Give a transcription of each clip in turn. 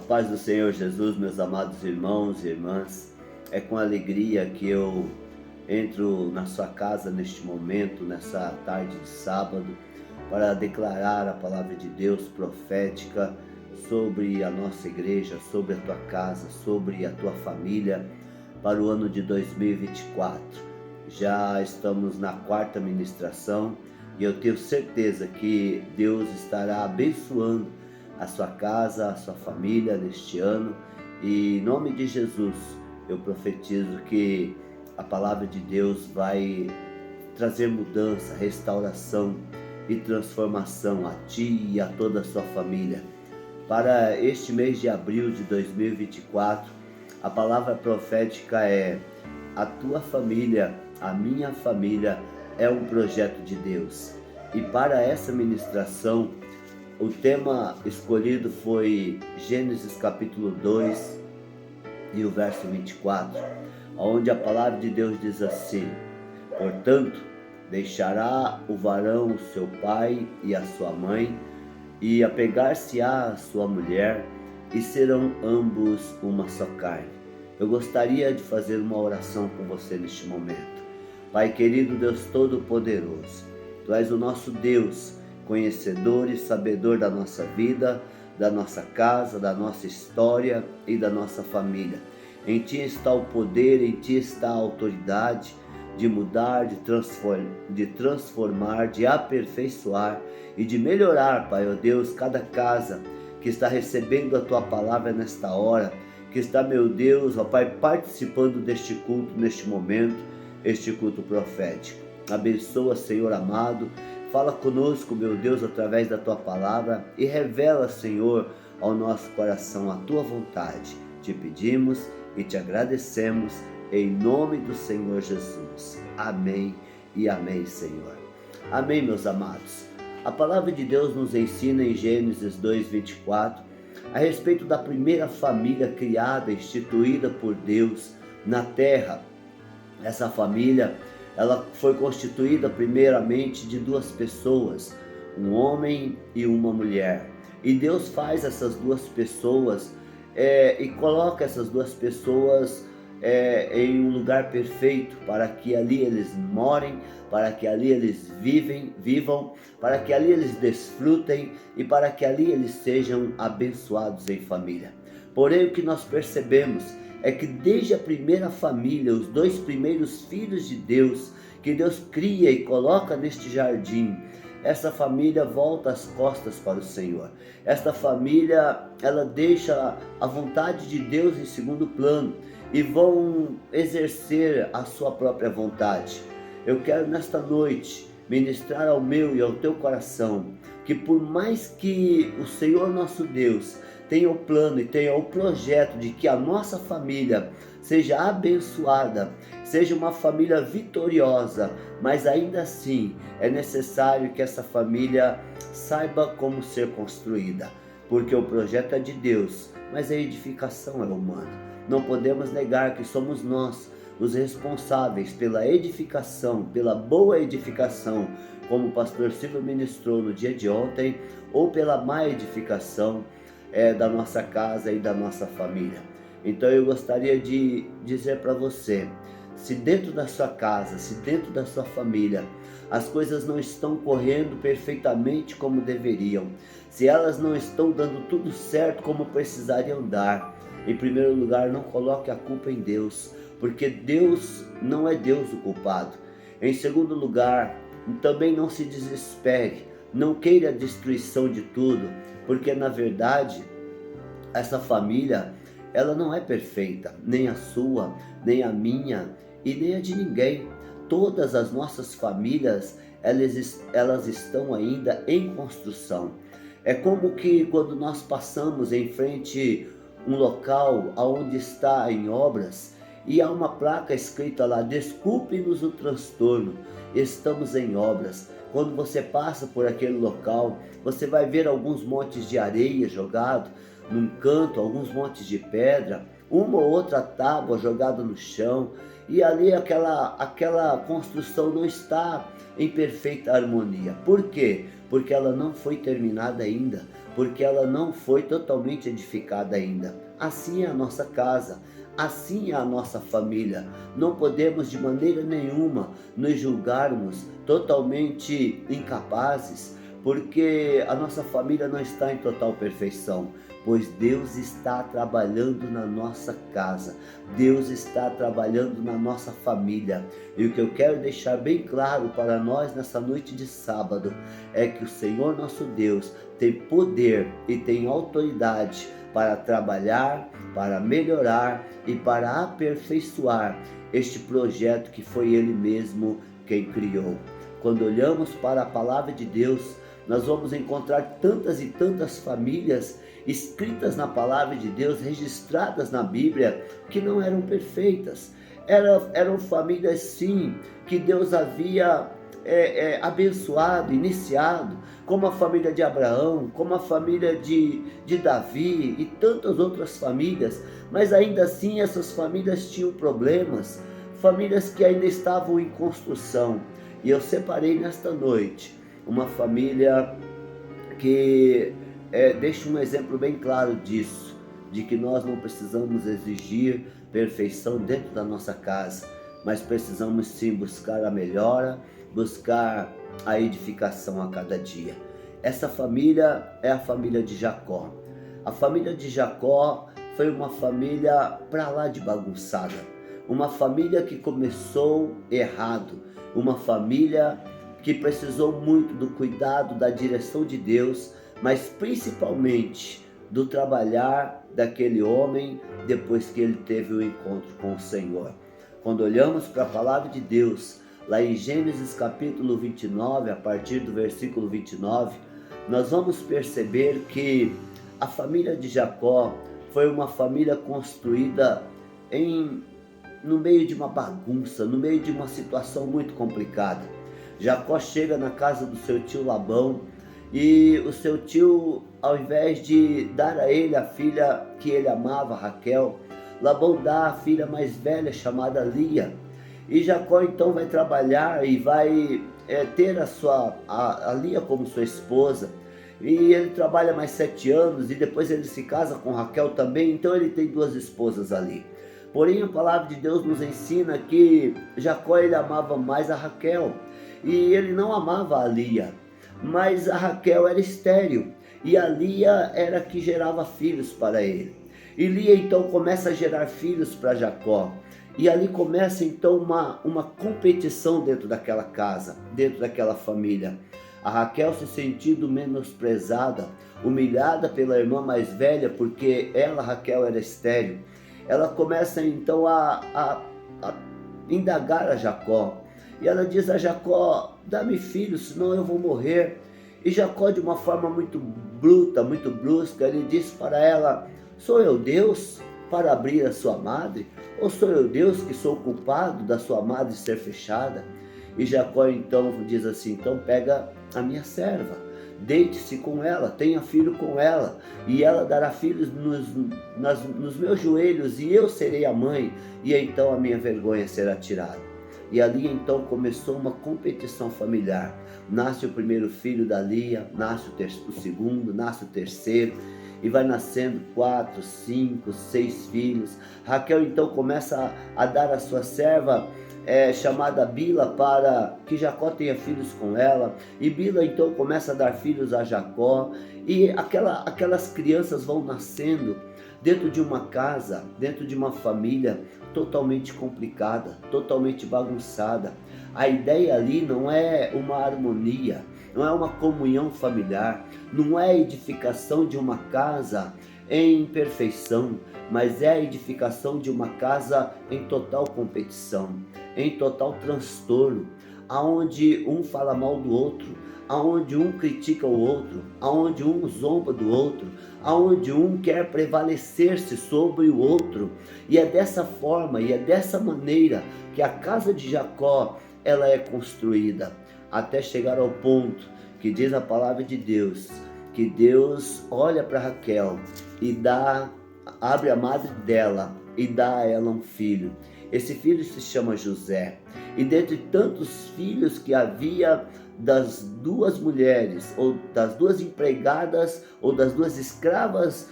paz do Senhor Jesus, meus amados irmãos e irmãs, é com alegria que eu entro na sua casa neste momento, nessa tarde de sábado, para declarar a palavra de Deus profética sobre a nossa igreja, sobre a tua casa, sobre a tua família, para o ano de 2024. Já estamos na quarta ministração e eu tenho certeza que Deus estará abençoando a sua casa, a sua família neste ano, e em nome de Jesus eu profetizo que a palavra de Deus vai trazer mudança, restauração e transformação a ti e a toda a sua família. Para este mês de abril de 2024, a palavra profética é: a tua família, a minha família é um projeto de Deus. E para essa ministração, o tema escolhido foi Gênesis capítulo 2 e o verso 24, onde a palavra de Deus diz assim: portanto, deixará o varão o seu pai e a sua mãe, e apegar-se-á a sua mulher, e serão ambos uma só carne. Eu gostaria de fazer uma oração com você neste momento. Pai querido, Deus Todo-Poderoso, Tu és o nosso Deus, conhecedor e sabedor da nossa vida, da nossa casa, da nossa história e da nossa família. Em Ti está o poder, em Ti está a autoridade de mudar, de transformar, de aperfeiçoar e de melhorar, Pai, ó Deus, cada casa que está recebendo a Tua palavra nesta hora, que está, meu Deus, ó Pai, participando deste culto, neste momento, este culto profético. Abençoa, Senhor amado, fala conosco, meu Deus, através da Tua palavra e revela, Senhor, ao nosso coração a Tua vontade. Te pedimos e te agradecemos em nome do Senhor Jesus. Amém e amém, Senhor. Amém, meus amados. A palavra de Deus nos ensina em Gênesis 2:24 a respeito da primeira família criada, instituída por Deus na terra. Essa família, ela foi constituída primeiramente de duas pessoas, um homem e uma mulher. E Deus faz essas duas pessoas e coloca essas duas pessoas em um lugar perfeito, para que ali eles morem, para que ali eles vivam, para que ali eles desfrutem e para que ali eles sejam abençoados em família. Porém, o que nós percebemos é que desde a primeira família, os dois primeiros filhos de Deus, que Deus cria e coloca neste jardim, essa família volta as costas para o Senhor. Esta família, ela deixa a vontade de Deus em segundo plano e vão exercer a sua própria vontade. Eu quero nesta noite ministrar ao meu e ao teu coração que, por mais que o Senhor nosso Deus tenha o plano e tenha o projeto de que a nossa família seja abençoada, seja uma família vitoriosa, mas ainda assim é necessário que essa família saiba como ser construída, porque o projeto é de Deus, mas a edificação é humana. Não podemos negar que somos nós os responsáveis pela edificação, pela boa edificação, como o pastor Silvio ministrou no dia de ontem, ou pela má edificação da nossa casa e da nossa família. Então eu gostaria de dizer para você: se dentro da sua casa, se dentro da sua família, as coisas não estão correndo perfeitamente como deveriam, se elas não estão dando tudo certo como precisariam dar, em primeiro lugar, não coloque a culpa em Deus, porque Deus não é Deus o culpado. Em segundo lugar, também não se desespere, não queira a destruição de tudo, porque na verdade essa família, ela não é perfeita, nem a sua, nem a minha e nem a de ninguém. Todas as nossas famílias, elas estão ainda em construção. É como que quando nós passamos em frente um local onde está em obras e há uma placa escrita lá: desculpe-nos o transtorno, estamos em obras. Quando você passa por aquele local, você vai ver alguns montes de areia jogado num canto, alguns montes de pedra, uma ou outra tábua jogada no chão, e ali aquela construção não está em perfeita harmonia. Por quê? Porque ela não foi terminada ainda. porque ela não foi totalmente edificada ainda. Assim é a nossa casa, assim é a nossa família. Não podemos de maneira nenhuma nos julgarmos totalmente incapazes, porque a nossa família não está em total perfeição, pois Deus está trabalhando na nossa casa, Deus está trabalhando na nossa família. E o que eu quero deixar bem claro para nós nessa noite de sábado é que o Senhor nosso Deus tem poder e tem autoridade para trabalhar, para melhorar e para aperfeiçoar este projeto que foi Ele mesmo quem criou. Quando olhamos para a palavra de Deus, nós vamos encontrar tantas e tantas famílias escritas na palavra de Deus, registradas na Bíblia, que não eram perfeitas. Eram famílias, sim, que Deus havia abençoado, iniciado, como a família de Abraão, como a família de Davi e tantas outras famílias, mas ainda assim essas famílias tinham problemas, famílias que ainda estavam em construção. E eu separei nesta noite uma família que deixa um exemplo bem claro disso, de que nós não precisamos exigir perfeição dentro da nossa casa, mas precisamos sim buscar a melhora, buscar a edificação a cada dia. Essa família é a família de Jacó. A família de Jacó foi uma família para lá de bagunçada, uma família que começou errado, uma família que precisou muito do cuidado, da direção de Deus, mas principalmente do trabalhar daquele homem depois que ele teve o encontro com o Senhor. Quando olhamos para a palavra de Deus, lá em Gênesis capítulo 29, a partir do versículo 29, nós vamos perceber que a família de Jacó foi uma família construída no meio de uma bagunça, no meio de uma situação muito complicada. Jacó chega na casa do seu tio Labão e o seu tio, ao invés de dar a ele a filha que ele amava, Raquel, Labão dá a filha mais velha chamada Lia. E Jacó então vai trabalhar e vai ter a Lia como sua esposa. E ele trabalha mais 7 anos e depois ele se casa com Raquel também, então ele tem 2 esposas ali. Porém a palavra de Deus nos ensina que Jacó ele amava mais a Raquel e ele não amava a Lia, mas a Raquel era estéril e a Lia era que gerava filhos para ele. E Lia então começa a gerar filhos para Jacó. E ali começa então uma competição dentro daquela casa, dentro daquela família. A Raquel se sentindo menosprezada, humilhada pela irmã mais velha, porque ela, Raquel, era estéril. Ela começa então a indagar a Jacó. E ela diz a Jacó: dá-me filho, senão eu vou morrer. E Jacó, de uma forma muito bruta, muito brusca, ele diz para ela: sou eu Deus para abrir a sua madre? Ou sou eu Deus que sou culpado da sua madre ser fechada? E Jacó então diz assim: então pega a minha serva, deite-se com ela, tenha filho com ela, e ela dará filhos nos meus joelhos, e eu serei a mãe, e então a minha vergonha será tirada. E ali então começou uma competição familiar. Nasce o primeiro filho da Lia, nasce o segundo, nasce o terceiro, e vai nascendo 4, 5, 6 filhos. Raquel então começa a dar a sua serva chamada Bila para que Jacó tenha filhos com ela, e Bila então começa a dar filhos a Jacó, e aquelas crianças vão nascendo dentro de uma casa, dentro de uma família totalmente complicada, totalmente bagunçada. A ideia ali não é uma harmonia, não é uma comunhão familiar, não é a edificação de uma casa em perfeição, mas é a edificação de uma casa em total competição, em total transtorno, aonde um fala mal do outro, aonde um critica o outro, aonde um zomba do outro, aonde um quer prevalecer-se sobre o outro. E é dessa forma e é dessa maneira que a casa de Jacó ela é construída, até chegar ao ponto que diz a palavra de Deus, que Deus olha para Raquel e abre a madre dela e dá a ela um filho. Esse filho se chama José. E dentre tantos filhos que havia das duas mulheres, ou das duas empregadas, ou das duas escravas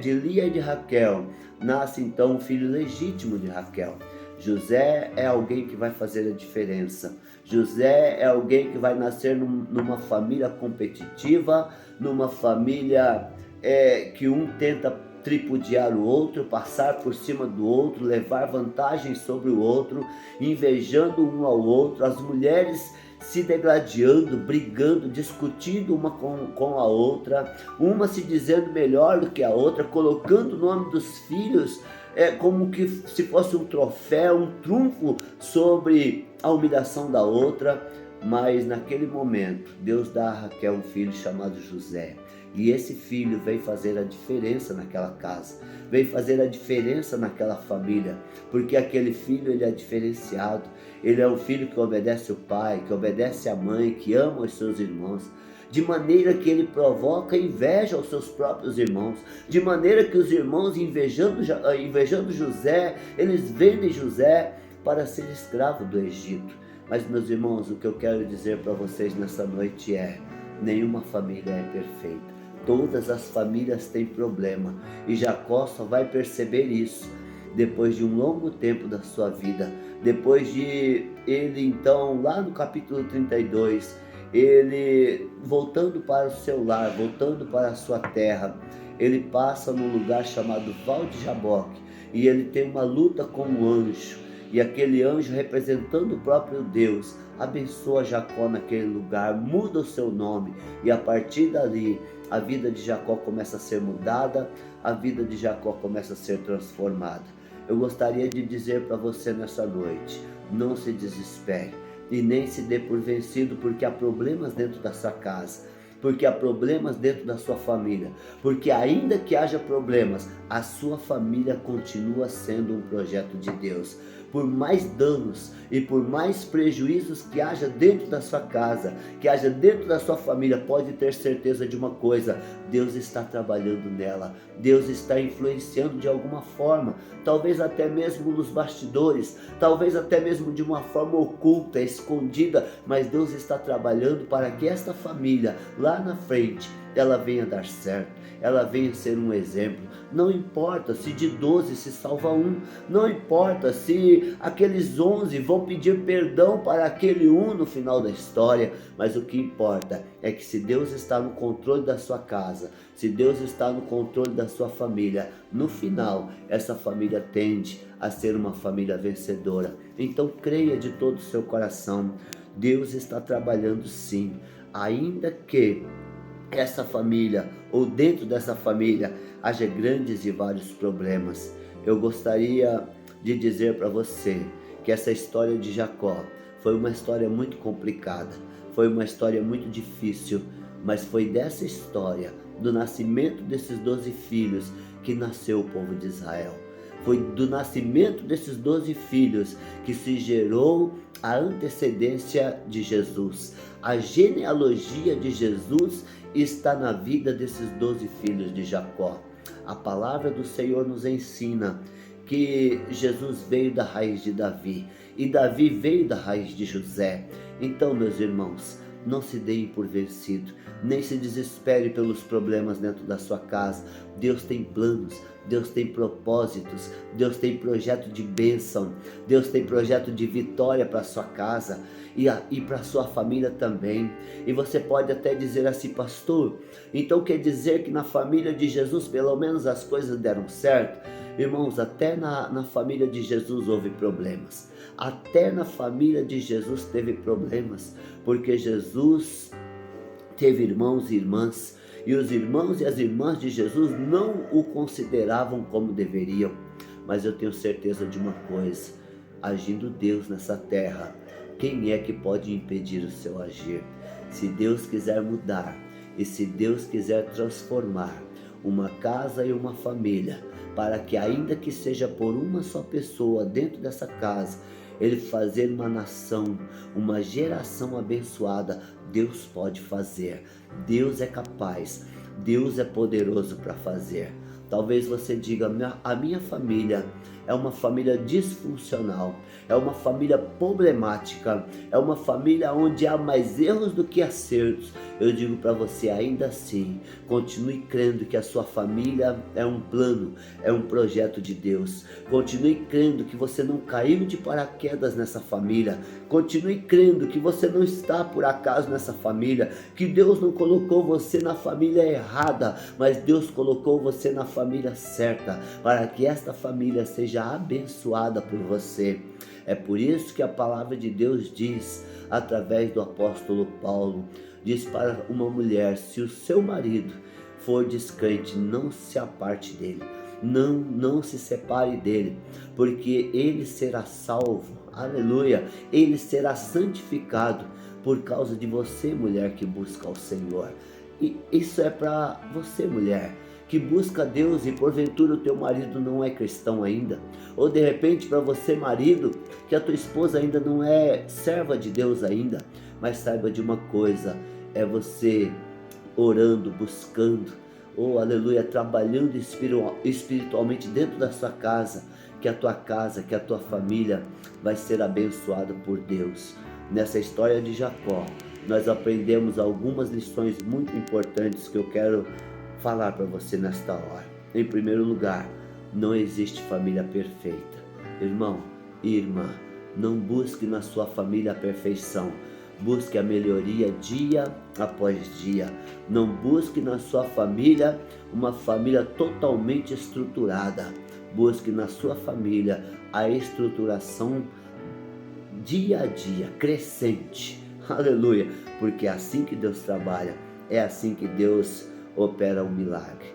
de Lia e de Raquel, nasce então o filho legítimo de Raquel. José é alguém que vai fazer a diferença. José é alguém que vai nascer numa família competitiva, numa família que um tenta tripudiar o outro, passar por cima do outro, levar vantagem sobre o outro, invejando um ao outro, as mulheres se degladiando, brigando, discutindo uma com a outra, uma se dizendo melhor do que a outra, colocando o nome dos filhos como que se fosse um troféu, um trunfo sobre a humilhação da outra. Mas naquele momento, Deus dá a Raquel um filho chamado José. E esse filho veio fazer a diferença naquela casa, veio fazer a diferença naquela família, porque aquele filho ele é diferenciado, ele é um filho que obedece o pai, que obedece a mãe, que ama os seus irmãos, de maneira que ele provoca inveja aos seus próprios irmãos, de maneira que os irmãos invejando José, eles vendem José para ser escravo do Egito. Mas meus irmãos, o que eu quero dizer para vocês nessa noite é: nenhuma família é perfeita. Todas as famílias têm problema, e Jacó só vai perceber isso depois de um longo tempo da sua vida. Depois de ele então, lá no capítulo 32, ele voltando para o seu lar, voltando para a sua terra, ele passa num lugar chamado Val de Jaboque, e ele tem uma luta com um anjo, e aquele anjo, representando o próprio Deus, abençoa Jacó naquele lugar, muda o seu nome, e a partir dali a vida de Jacó começa a ser mudada, a vida de Jacó começa a ser transformada. Eu gostaria de dizer para você nessa noite: não se desespere e nem se dê por vencido, porque há problemas dentro da sua casa, porque há problemas dentro da sua família, porque ainda que haja problemas, a sua família continua sendo um projeto de Deus. Por mais danos e por mais prejuízos que haja dentro da sua casa, que haja dentro da sua família, pode ter certeza de uma coisa: Deus está trabalhando nela, Deus está influenciando de alguma forma, talvez até mesmo nos bastidores, talvez até mesmo de uma forma oculta, escondida, mas Deus está trabalhando para que esta família, lá na frente, ela venha dar certo, ela venha ser um exemplo. Não importa se de 12 se salva um, não importa se aqueles 11 vão pedir perdão para aquele um no final da história, mas o que importa é que se Deus está no controle da sua casa, se Deus está no controle da sua família, no final essa família tende a ser uma família vencedora. Então creia de todo o seu coração, Deus está trabalhando sim, ainda que essa família, ou dentro dessa família, haja grandes e vários problemas. Eu gostaria de dizer para você que essa história de Jacó foi uma história muito complicada, foi uma história muito difícil, mas foi dessa história, do nascimento desses 12 filhos, que nasceu o povo de Israel. Foi do nascimento desses 12 filhos que se gerou a antecedência de Jesus. A genealogia de Jesus está na vida desses 12 filhos de Jacó. A palavra do Senhor nos ensina que Jesus veio da raiz de Davi, e Davi veio da raiz de José. Então, meus irmãos, não se deem por vencido, nem se desespere pelos problemas dentro da sua casa. Deus tem planos, Deus tem propósitos, Deus tem projeto de bênção, Deus tem projeto de vitória para a sua casa e para a sua família também. E você pode até dizer assim: pastor, então quer dizer que na família de Jesus pelo menos as coisas deram certo? Irmãos, até na família de Jesus houve problemas, até na família de Jesus teve problemas, porque Jesus teve irmãos e irmãs, e os irmãos e as irmãs de Jesus não o consideravam como deveriam. Mas eu tenho certeza de uma coisa: agindo Deus nessa terra, quem é que pode impedir o seu agir? Se Deus quiser mudar, e se Deus quiser transformar uma casa e uma família, para que ainda que seja por uma só pessoa dentro dessa casa, Ele fazer uma nação, uma geração abençoada, Deus pode fazer. Deus é capaz, Deus é poderoso para fazer. Talvez você diga: a minha família é uma família disfuncional, é uma família problemática, é uma família onde há mais erros do que acertos. Eu digo para você, ainda assim, continue crendo que a sua família é um plano, é um projeto de Deus. Continue crendo que você não caiu de paraquedas nessa família. Continue crendo que você não está por acaso nessa família, que Deus não colocou você na família errada, mas Deus colocou você na família certa, para que esta família seja abençoada por você. É por isso que a palavra de Deus diz, através do apóstolo Paulo, diz para uma mulher: se o seu marido for descrente, não se aparte dele, não se separe dele, porque ele será salvo, aleluia, ele será santificado por causa de você, mulher que busca o Senhor. E isso é para você, mulher que busca Deus e porventura o teu marido não é cristão ainda, ou de repente para você, marido, que a tua esposa ainda não é serva de Deus ainda. Mas saiba de uma coisa, é você orando, buscando, oh aleluia, trabalhando espiritualmente dentro da sua casa, que a tua família vai ser abençoada por Deus. Nessa história de Jacó, nós aprendemos algumas lições muito importantes que eu quero falar para você nesta hora. Em primeiro lugar, não existe família perfeita. Irmão e irmã, não busque na sua família a perfeição. Busque a melhoria dia após dia. Não busque na sua família uma família totalmente estruturada. Busque na sua família a estruturação dia a dia, crescente. Aleluia! Porque é assim que Deus trabalha, é assim que Deus opera um milagre.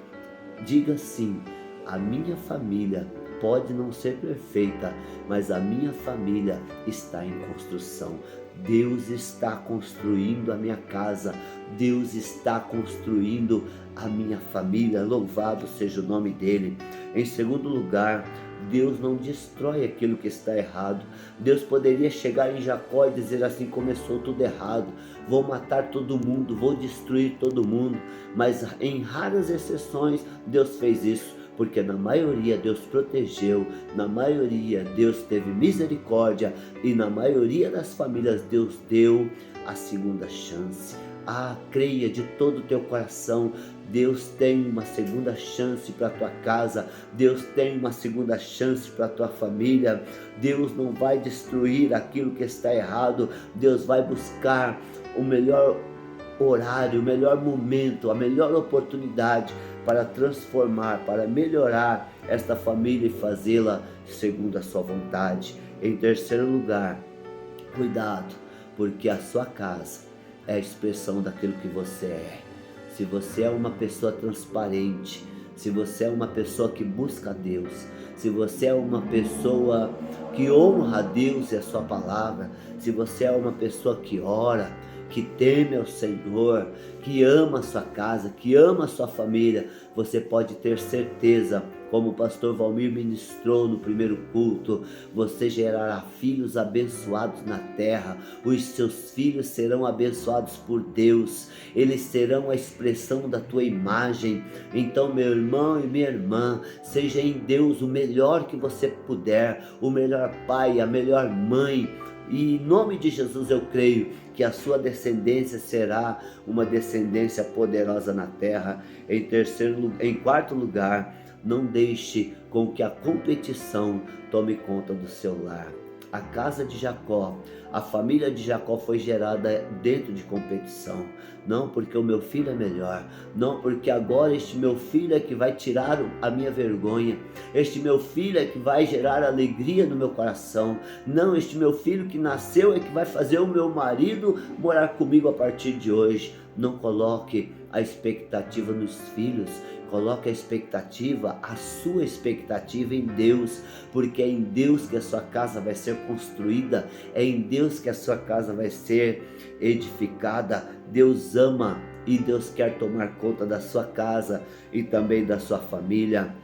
Diga sim: a minha família pode não ser perfeita, mas a minha família está em construção. Deus está construindo a minha casa, Deus está construindo a minha família, louvado seja o nome dele. Em segundo lugar, Deus não destrói aquilo que está errado. Deus poderia chegar em Jacó e dizer assim: começou tudo errado, vou matar todo mundo, vou destruir todo mundo. Mas em raras exceções Deus fez isso, porque na maioria Deus protegeu, na maioria Deus teve misericórdia e na maioria das famílias Deus deu a segunda chance. Creia de todo o teu coração, Deus tem uma segunda chance para a tua casa, Deus tem uma segunda chance para a tua família. Deus não vai destruir aquilo que está errado, Deus vai buscar o melhor horário, o melhor momento, a melhor oportunidade para transformar, para melhorar esta família e fazê-la segundo a sua vontade. Em terceiro lugar, cuidado, porque a sua casa é a expressão daquilo que você é. Se você é uma pessoa transparente, se você é uma pessoa que busca Deus, se você é uma pessoa que honra a Deus e a sua palavra, se você é uma pessoa que ora, que teme ao Senhor, que ama a sua casa, que ama a sua família, você pode ter certeza, como o pastor Valmir ministrou no primeiro culto, você gerará filhos abençoados na terra. Os seus filhos serão abençoados por Deus, eles serão a expressão da tua imagem. Então, meu irmão e minha irmã, seja em Deus o melhor que você puder, o melhor pai, a melhor mãe. E em nome de Jesus eu creio que a sua descendência será uma descendência poderosa na terra. Em quarto lugar, não deixe com que a competição tome conta do seu lar. A casa de Jacó, a família de Jacó foi gerada dentro de competição. Não porque o meu filho é melhor, não porque agora este meu filho é que vai tirar a minha vergonha, este meu filho é que vai gerar alegria no meu coração. Não, este meu filho que nasceu é que vai fazer o meu marido morar comigo a partir de hoje. Não coloque a expectativa nos filhos, coloque a expectativa, a sua expectativa em Deus, porque é em Deus que a sua casa vai ser construída, é em Deus que a sua casa vai ser edificada. Deus ama e Deus quer tomar conta da sua casa e também da sua família.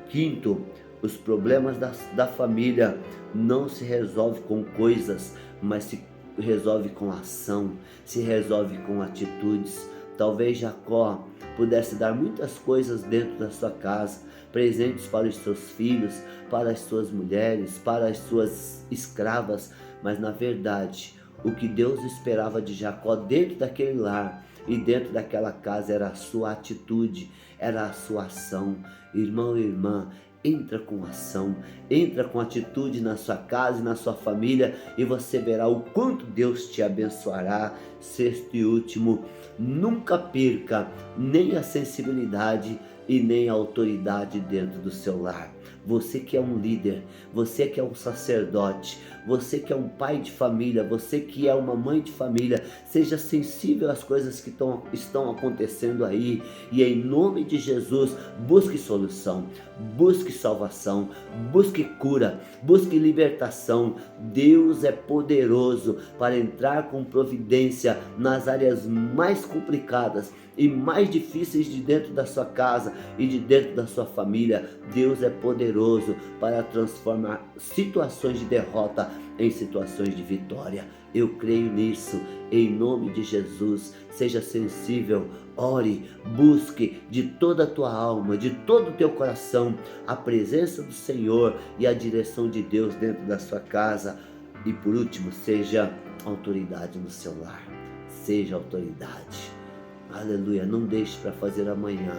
Quinto, os problemas da família não se resolvem com coisas, mas se resolve com ação, se resolve com atitudes. Talvez Jacó pudesse dar muitas coisas dentro da sua casa, presentes para os seus filhos, para as suas mulheres, para as suas escravas, mas na verdade, o que Deus esperava de Jacó dentro daquele lar e dentro daquela casa era a sua atitude, era a sua ação. Irmão e irmã, entra com ação, entra com atitude na sua casa e na sua família e você verá o quanto Deus te abençoará. Sexto e último, nunca perca nem a sensibilidade e nem a autoridade dentro do seu lar. Você que é um líder, você que é um sacerdote, você que é um pai de família, você que é uma mãe de família, seja sensível às coisas que estão acontecendo aí e em nome de Jesus, busque solução, busque salvação, busque cura, busque libertação. Deus é poderoso para entrar com providência nas áreas mais complicadas e mais difíceis de dentro da sua casa e de dentro da sua família. Deus é poderoso para transformar situações de derrota em situações de vitória. Eu creio nisso, em nome de Jesus. Seja sensível, ore, busque de toda a tua alma, de todo o teu coração, a presença do Senhor e a direção de Deus dentro da sua casa. E por último, seja autoridade no seu lar, seja autoridade. Aleluia, não deixe para fazer amanhã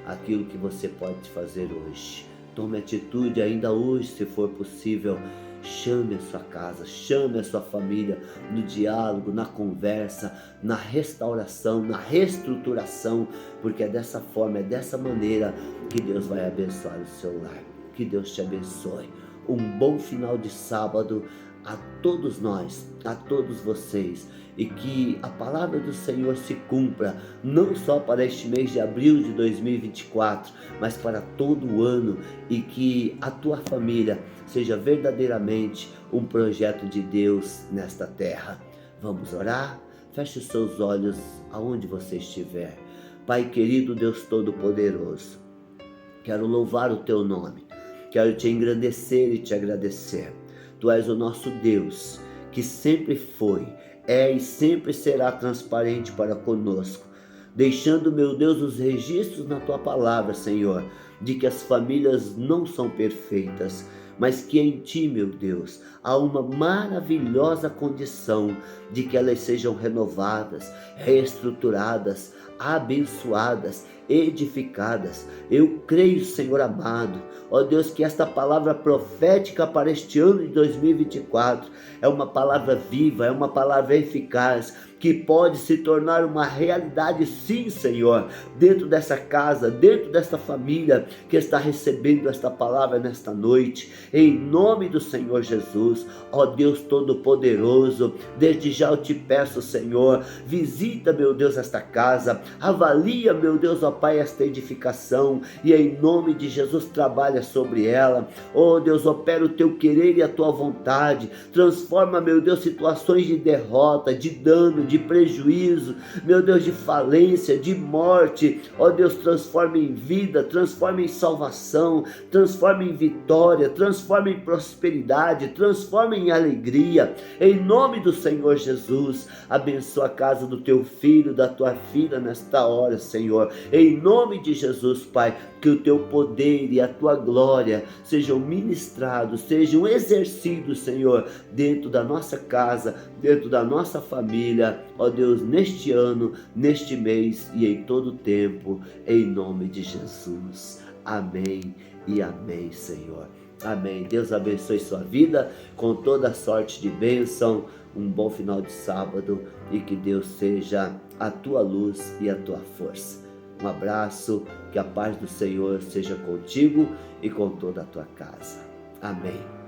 aquilo que você pode fazer hoje. Tome atitude ainda hoje, se for possível. Chame a sua casa, chame a sua família no diálogo, na conversa, na restauração, na reestruturação, porque é dessa forma, é dessa maneira que Deus vai abençoar o seu lar. Que Deus te abençoe. Um bom final de sábado a todos nós, a todos vocês, e que a palavra do Senhor se cumpra, não só para este mês de abril de 2024, mas para todo o ano, e que a tua família seja verdadeiramente um projeto de Deus nesta terra. Vamos orar? Feche os seus olhos aonde você estiver. Pai querido, Deus Todo-Poderoso, quero louvar o teu nome, quero te engrandecer e te agradecer. Tu és o nosso Deus, que sempre foi, é e sempre será transparente para conosco, deixando, meu Deus, os registros na tua palavra, Senhor, de que as famílias não são perfeitas, mas que em ti, meu Deus, há uma maravilhosa condição de que elas sejam renovadas, reestruturadas, abençoadas, edificadas. Eu creio, Senhor amado, ó Deus, que esta palavra profética para este ano de 2024 é uma palavra viva, é uma palavra eficaz, que pode se tornar uma realidade, sim, Senhor, dentro dessa casa, dentro desta família que está recebendo esta palavra nesta noite, em nome do Senhor Jesus. Ó Deus Todo-Poderoso, desde já eu te peço, Senhor, visita, meu Deus, esta casa, avalia, meu Deus, ó Pai, esta edificação, e em nome de Jesus trabalha sobre ela. Ó Deus, opera o teu querer e a tua vontade, transforma, meu Deus, situações de derrota, de dano, de prejuízo, meu Deus, de falência, de morte. Ó Deus, transforma em vida, transforma em salvação, transforma em vitória, transforma em prosperidade, transforma em alegria, em nome do Senhor Jesus. Abençoa a casa do teu filho, da tua filha nesta hora, Senhor, em nome de Jesus, Pai, que o teu poder e a tua glória sejam ministrados, sejam exercidos, Senhor, dentro da nossa casa, dentro da nossa família, ó Deus, neste ano, neste mês e em todo o tempo, em nome de Jesus. Amém e amém, Senhor. Amém. Deus abençoe sua vida com toda a sorte de bênção. Um bom final de sábado e que Deus seja a tua luz e a tua força. Um abraço, que a paz do Senhor seja contigo e com toda a tua casa. Amém.